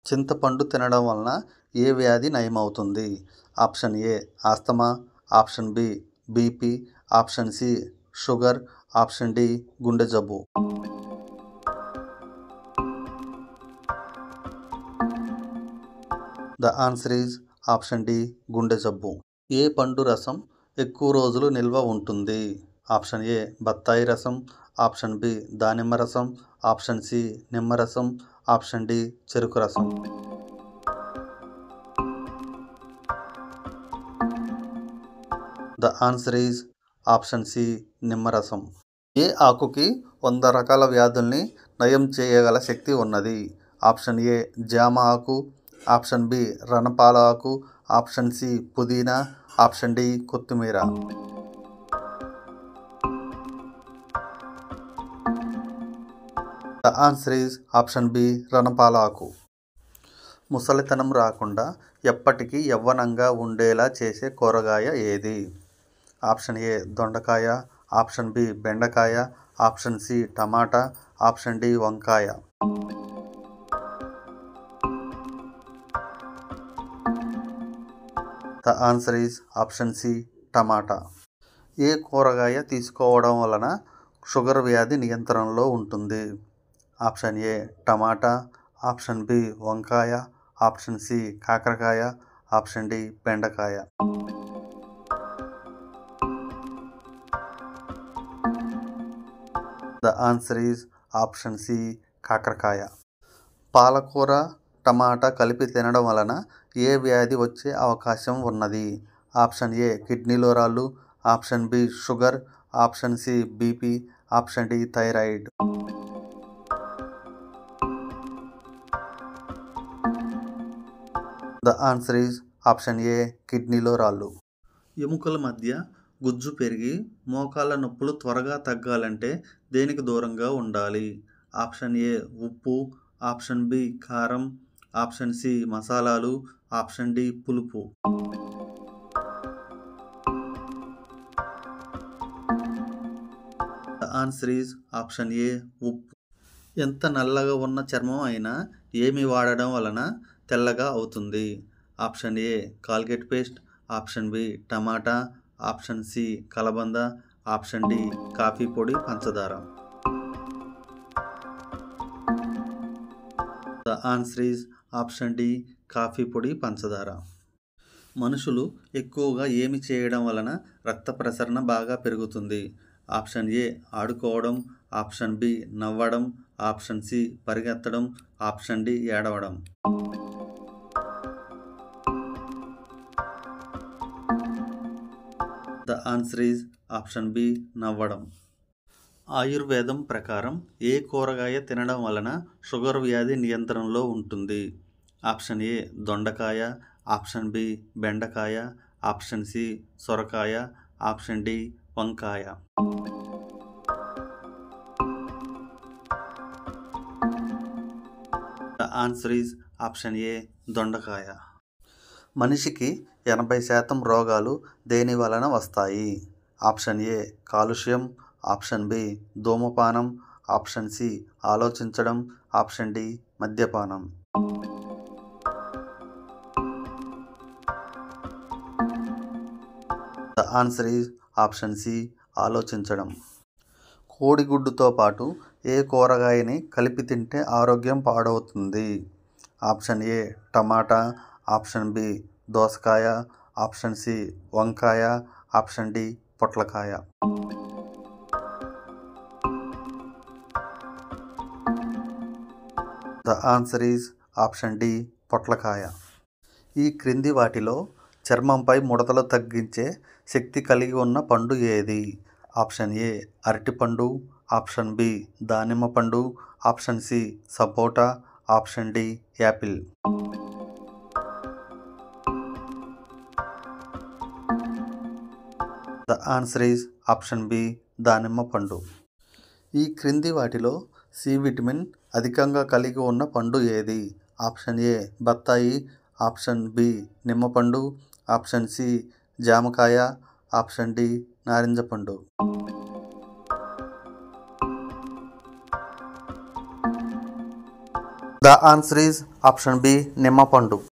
చింతపండు తినడం వలన ఏ వ్యాధి నయమవుతుంది? Option A asthma, option B BP, option C sugar, option D గుండె జబ్బు. The answer is option D గుండె జబ్బు. ఏ పండు రసం ఎక్కువ రోజులు నిల్వ ఉంటుంది? ఆప్షన్ ఏ బత్తాయి రసం, ఆప్షన్ బి దానిమ్మ రసం, ఆప్షన్ సి నిమ్మరసం, ఆప్షన్ డి చెరుకు రసం. The answer is option C నిమ్మరసం. ఏ ఆకుకి 100 రకాల వ్యాధుల్ని నయం చేయగల శక్తి ఉన్నది? ఆప్షన్ ఏ జామ ఆకు, ఆప్షన్ బి రణపాల ఆకు, ఆప్షన్ సి పుదీనా, ఆప్షన్ డి కొత్తిమీర. The answer is option B రణపాల ఆకు. ముసలితనం రాకుండా ఎప్పటికీ యవ్వనంగా ఉండేలా చేసే కూరగాయ ఏది? ఆప్షన్ ఏ దొండకాయ, ఆప్షన్ బి బెండకాయ, ఆప్షన్ సి టమాటా, ఆప్షన్ డి వంకాయ. The answer is option C టమాటా. ఏ కూరగాయ తీసుకోవడం వలన షుగర్ వ్యాధి నియంత్రణలో ఉంటుంది? Option A tomato, option B వంకాయ, ఆప్షన్ సి కాకరకాయ, ఆప్షన్ డి బెండకాయ. The answer is option C కాకరకాయ. పాలకూర, టమాటా కలిపి తినడం వలన ఏ వ్యాధి వచ్చే అవకాశం ఉన్నది? ఆప్షన్ ఏ కిడ్నీలో రాళ్ళు, option B sugar, option C BP, option D thyroid. The answer is option A కిడ్నీలో రాళ్ళు. ఎముకల మధ్య గుజ్జు పెరిగి మోకాళ్ళ నొప్పులు త్వరగా తగ్గాలంటే దేనికి దూరంగా ఉండాలి? ఆప్షన్ ఏ ఉప్పు, ఆప్షన్ బి కారం, ఆప్షన్ సి మసాలాలు, ఆప్షన్ డి పులుపు. ద ఆన్సర్ ఈజ్ ఆప్షన్ ఏ ఉప్పు. ఎంత నల్లగా ఉన్న చర్మం అయినా ఏమి వాడడం వలన తెల్లగా అవుతుంది? Option A Colgate paste, option B tomato, option C కలబంద, ఆప్షన్ డి కాఫీ పొడి పంచదార. The answer is option D coffee పొడి పంచదార. మనుషులు ఎక్కువగా ఏమి చేయడం వలన రక్త ప్రసరణ బాగా పెరుగుతుంది? ఆప్షన్ ఏ ఆడుకోవడం, ఆప్షన్ బి నవ్వడం, ఆప్షన్ సి పరిగెత్తడం, ఆప్షన్ డి ఏడవడం. The answer is option B నవ్వడం. ఆయుర్వేదం ప్రకారం ఏ కూరగాయ తినడం వలన షుగర్ వ్యాధి నియంత్రణలో ఉంటుంది? ఆప్షన్ ఏ దొండకాయ, ఆప్షన్ బి బెండకాయ, ఆప్షన్ సి సొరకాయ, ఆప్షన్ డి వంకాయ. The answer is option A దొండకాయ. మనిషికి 80% రోగాలు దేని వలన వస్తాయి? ఆప్షన్ ఏ కాలుష్యం, ఆప్షన్ బి ధూమపానం, ఆప్షన్ సి ఆలోచించడం, ఆప్షన్ డి మద్యపానం. The answer is option C ఆలోచించడం. కోడిగుడ్డుతో పాటు ఏ కూరగాయని కలిపి తింటే ఆరోగ్యం పాడవుతుంది? Option A tomato, option B దోసకాయ, ఆప్షన్ సి వంకాయ, ఆప్షన్ డి పొట్లకాయ. The answer is option D పొట్లకాయ. ఈ క్రింది వాటిలో చర్మంపై ముడతలు తగ్గించే శక్తి కలిగి ఉన్న పండు ఏది? ఆప్షన్ ఏ అరటిపండు, ఆప్షన్ బి దానిమ్మ పండు, ఆప్షన్ సి సపోటా, option D apple. The answer is option B దానిమ్మ పండు. ఈ క్రింది వాటిలో సి విటమిన్ అధికంగా కలిగి ఉన్న పండు ఏది? ఆప్షన్ ఏ బత్తాయి, ఆప్షన్ బి నిమ్మపండు, ఆప్షన్ సి జామకాయ, ఆప్షన్ డి నారింజ పండు. The the answer is option B నిమ్మపండు.